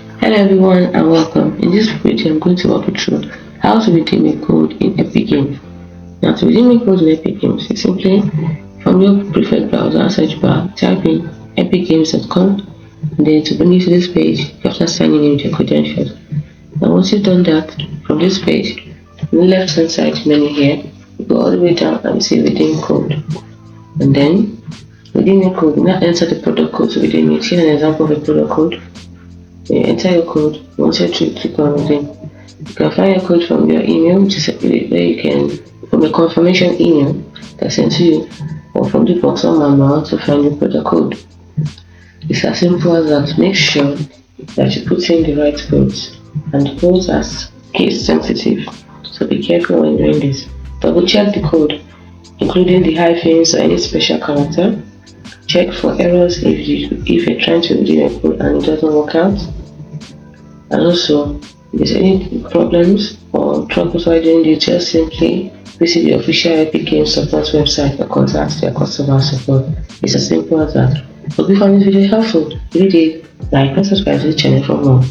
Hello everyone and welcome. In this video I'm going to walk you through how to redeem a code in Epic Games. Now to redeem a code in Epic Games, you simply from your preferred browser search bar type in epicgames.com and then to bring you to this page after signing in with your credentials. Now once you've done that, from this page, on the left hand side menu here, you go all the way down and you see redeem code. And then redeem your code, now enter the product code to redeem it. Here's an example of a product code. You enter your code. Once you click on redeem, you can find your code from your email, which is where you can from a confirmation email that's sent to you, or from the box on manual to find your product code. It's as simple as that. Make sure that you put in the right codes, and the codes are case sensitive, so be careful when doing this. Double check the code, including the hyphens or any special character. Check for errors if you're trying to redeem a code and it doesn't work out. And also, if there's any problems or troubles while doing this, just simply visit the official Epic Games support website or contact their customer support. It's as simple as that. Hope you found this video helpful. If you did, like and subscribe to the channel for more.